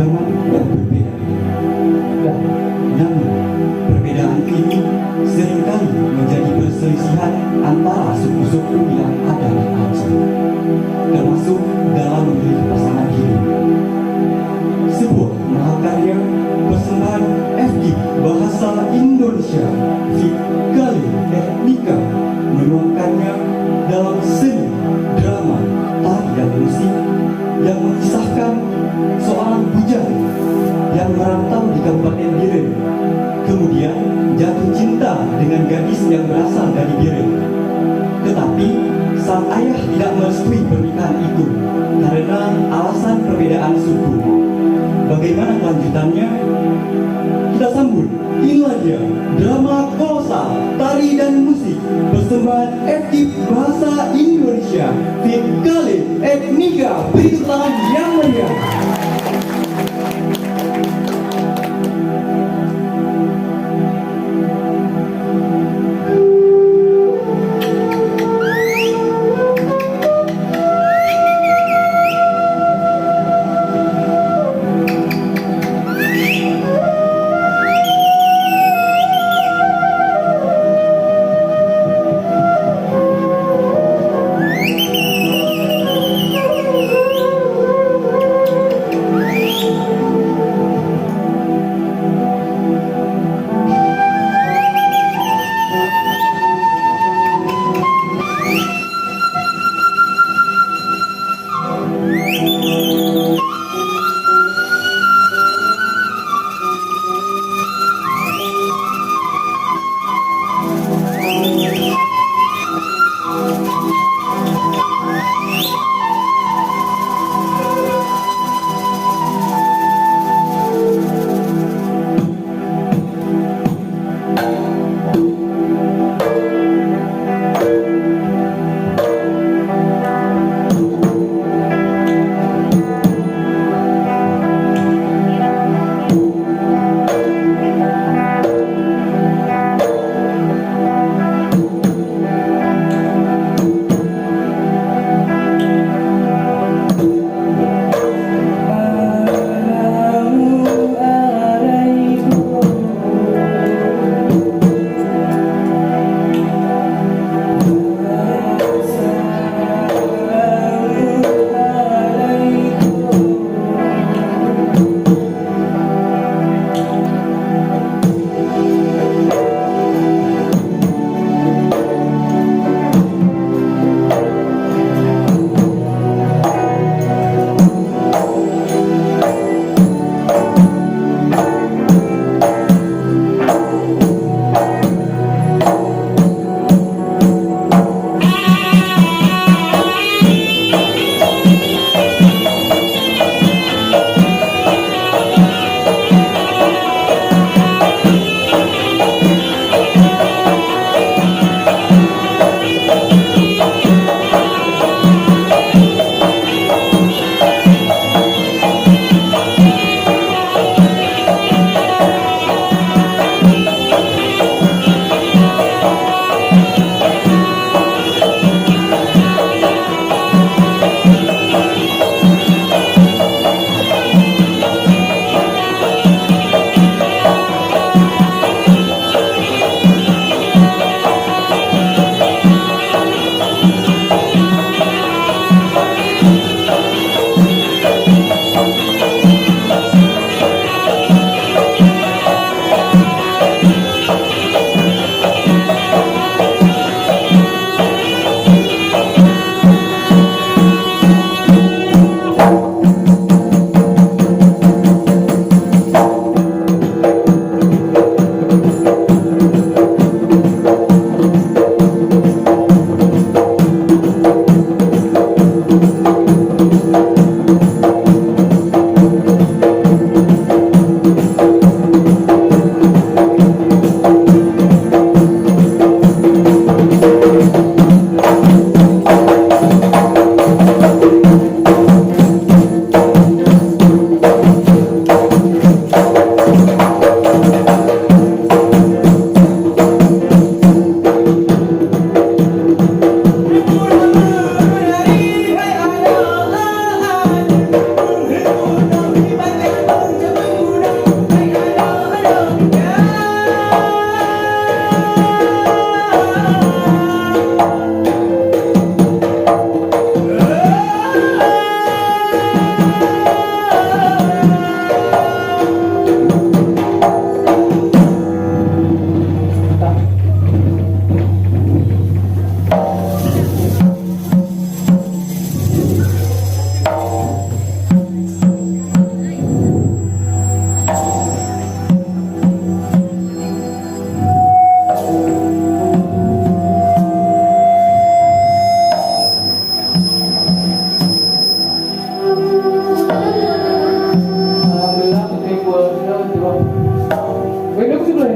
keberagaman yang berbeda. Namun, perbedaan ini seringkali menjadi perselisihan antara suku-suku yang ada di Aceh, termasuk dalam memilih pasangan hidup. Sebuah mahakarya persembahan FG Bahasa Indonesia Fikale Etnika menuangkannya dalam seni, drama, tari dan musik yang mengisahkan seorang bujang yang merantau di Kabupaten Biren, kemudian jatuh cinta dengan gadis yang berasal dari Biren. Tetapi sang ayah tidak merestui pernikahan itu karena alasan perbedaan suku. Bagaimana kelanjutannya? Kita sambut. Inilah dia drama kolosal, tari dan musik persembahan FG Bahasa Indonesia Fikale Etnika. Beri tepuk tangan yang meriah.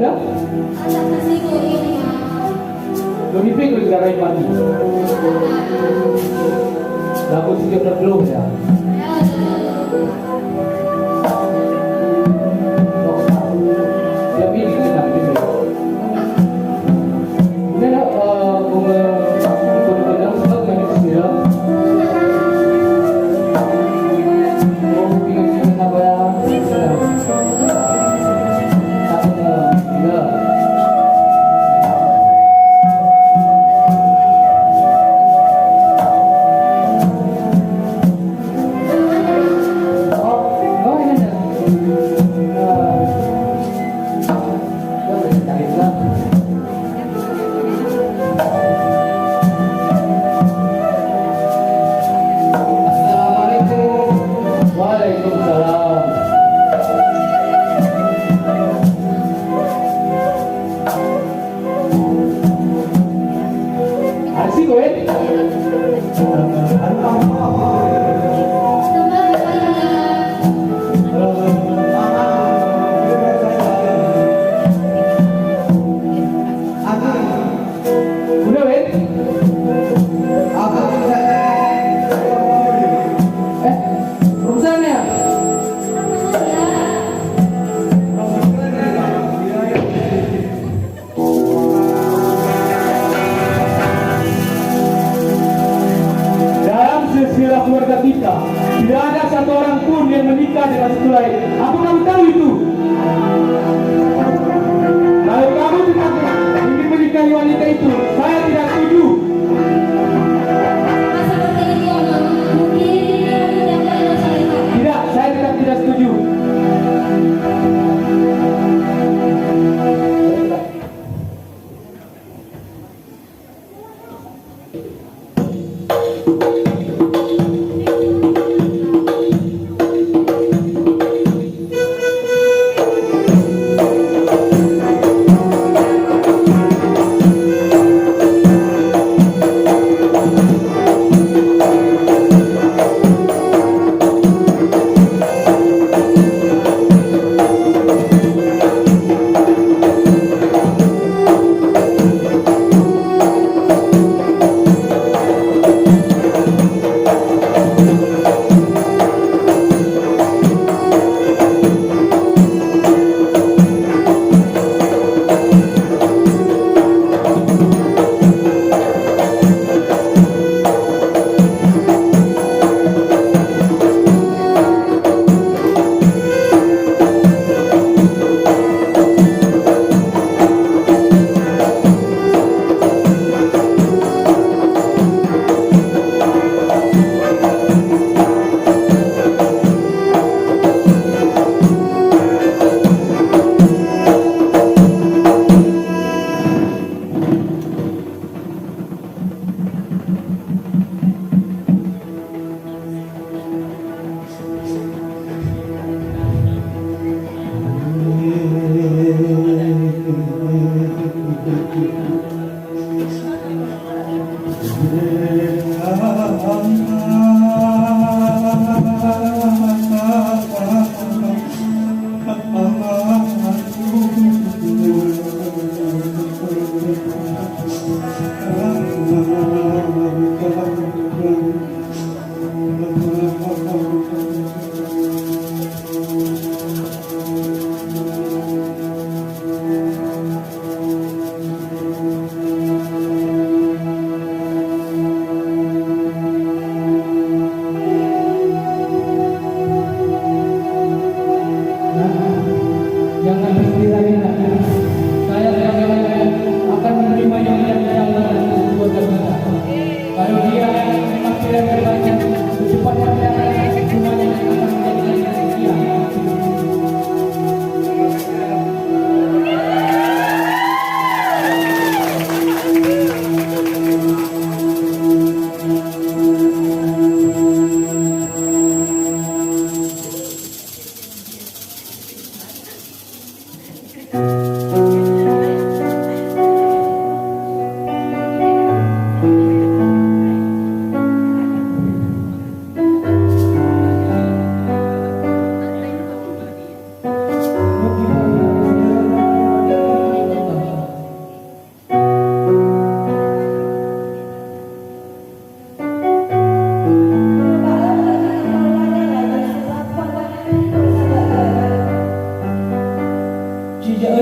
ya? Lebih baik negara yang mati. Lagu sejak terbelum ya. Yang ini kita pilih. Ini ada pengundang sebab yang istilah. Oh, pinggir apa ya? Keluarga kita tidak ada satu orang pun yang menikah dengan satu lain. Aku tahu itu. Kalau kamu tidak ingin menikahi wanita itu, saya tidak setuju. Tidak, saya tetap tidak setuju.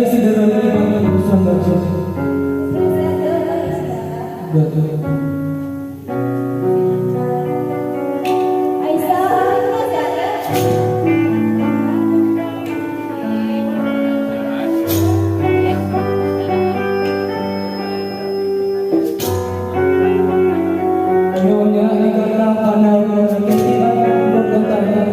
sederhana ibadah urusan baca. Betul. Nyonya dikatakan harus ketiban berkentangnya.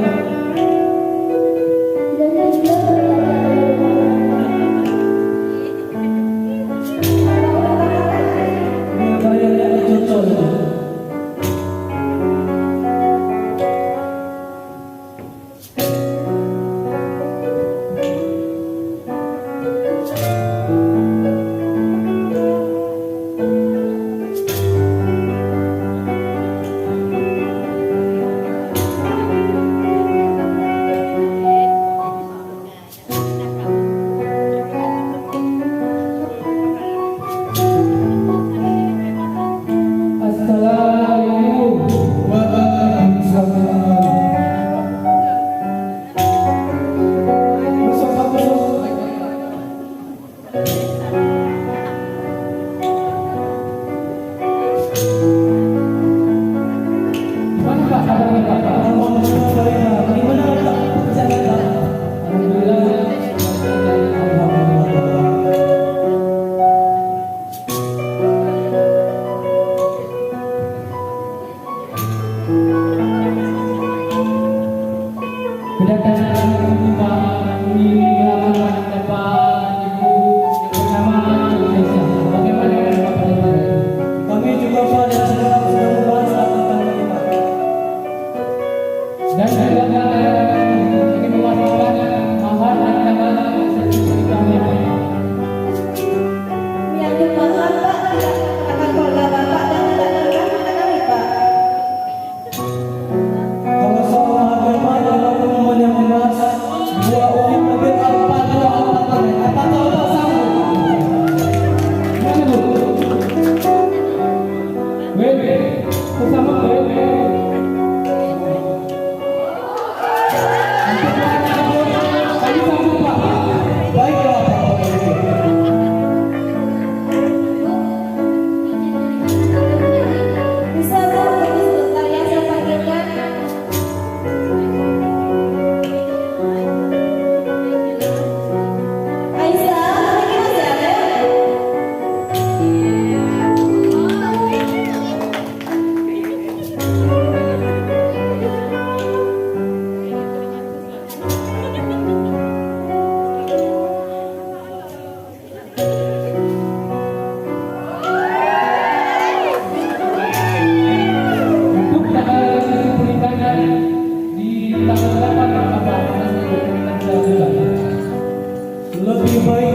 Lebih baik,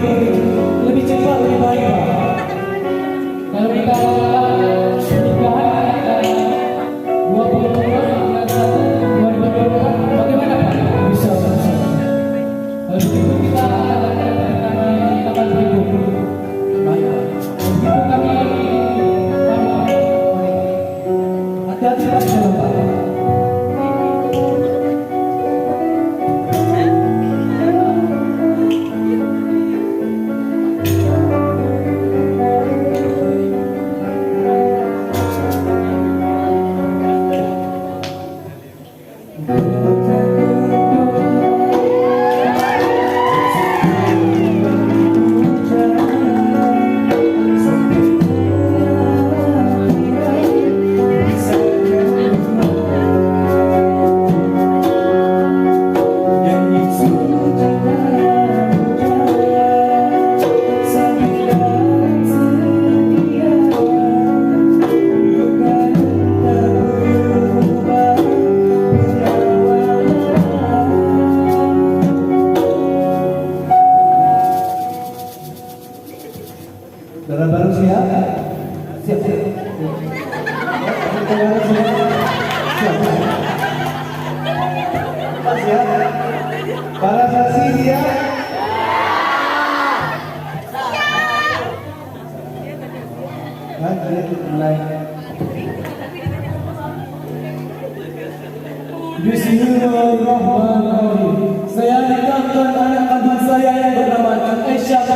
lebih cepat, lebih baik, Pak. Kalau kita pernikahan 20 bulan 2024, bagaimana Pak? Bisa. Kalau begitu kita akan di tanggal berikut. Baik. Begitu kami hati-hati Pak, jalan Pak. Dalam baru siap? Siap. Siap. Para saksi siap? Mulai. Bismillahirrahmanirrahim. Saya nikahkan anak kandung saya yang bernama Aisyah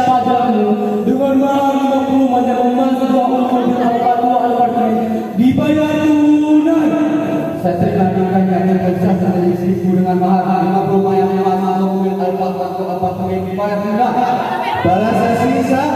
Para saksi sah.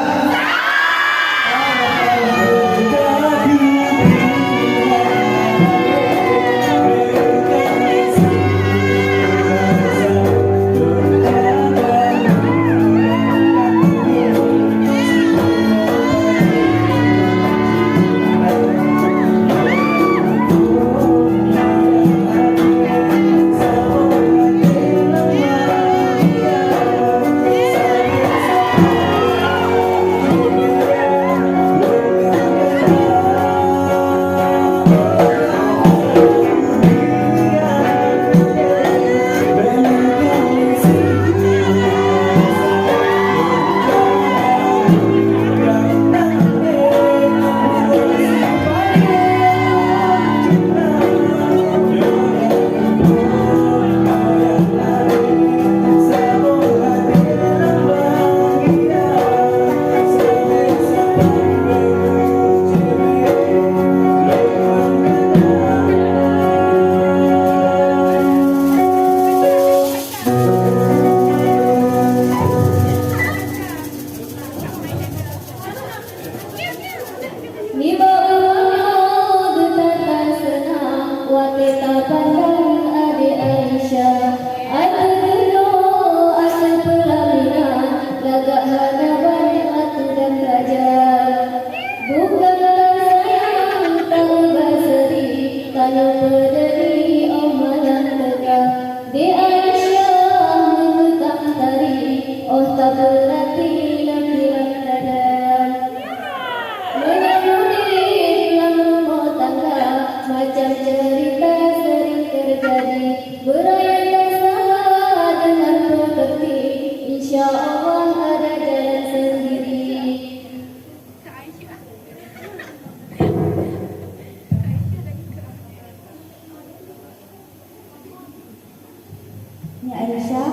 Ya Aisyah,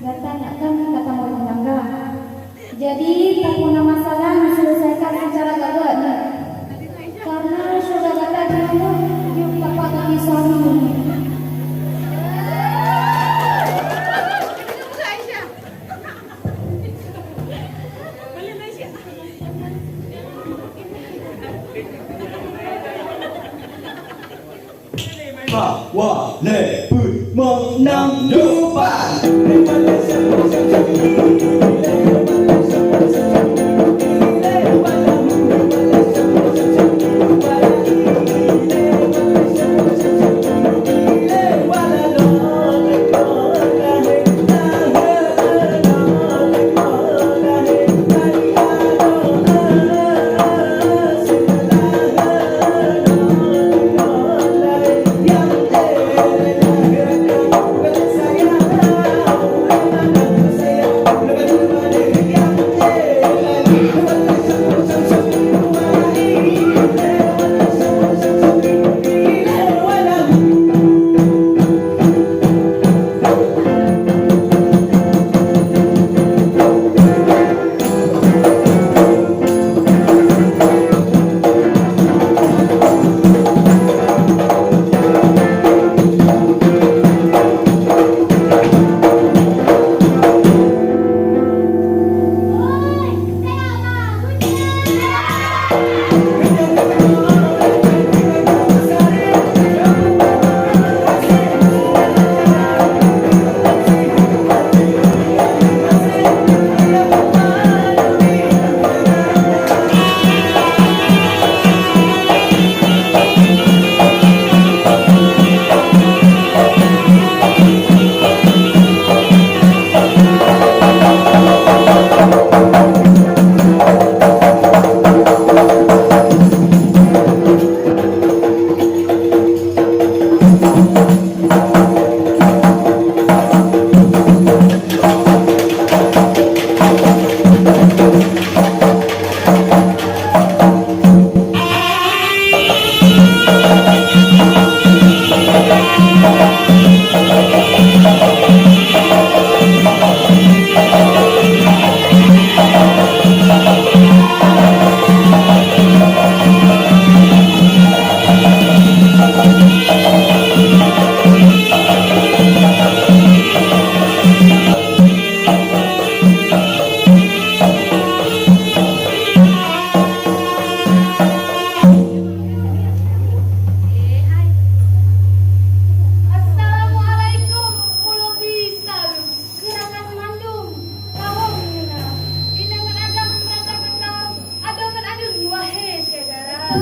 tanyakan kata mau tetangga. Jadi tak punya masalah diselesaikan secara gagah. Karena sudah kata dulu yuk tak patut disami. Walaupun menang depan Saya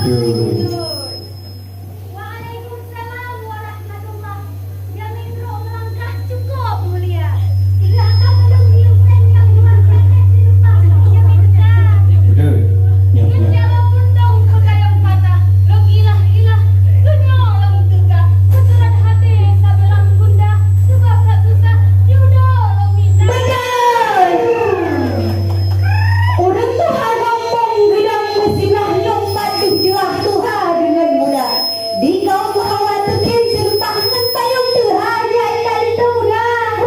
Waalaikumsalam warahmatullah. Jamin roh melangkah cukup mulia. Tidak akan menunggu yang luar biasa di depan. Jamin tetap. Betul. Ya, ya. Jalan pundong kekayang patah. Long ilah ilah. Dunia long tegak. Keturan hati sabelang bunda. Sebab tak susah. Yudo long minta. Betul. Orang Tuhan ngomong gedang musilah nyompat tujuah Tuhan dengan mudah. Di kaum Muhammad tukin serutang nentayong Tuhan yang tadi tunang.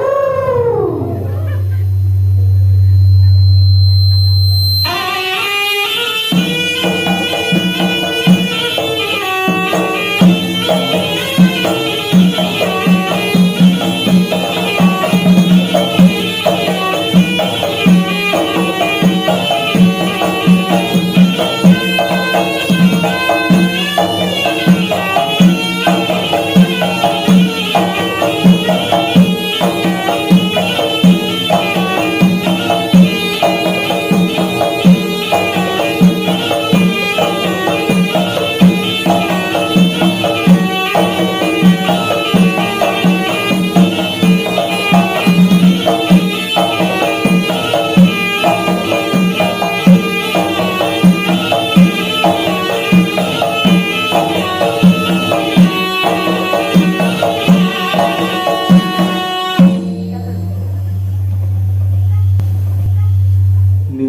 Ini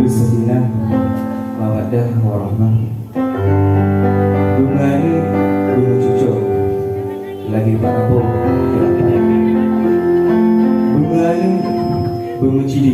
berselinah mawaddah warahmah. Bunga ini bunga cucuk lagi tak apa kenapa? Bunga ini bunga cili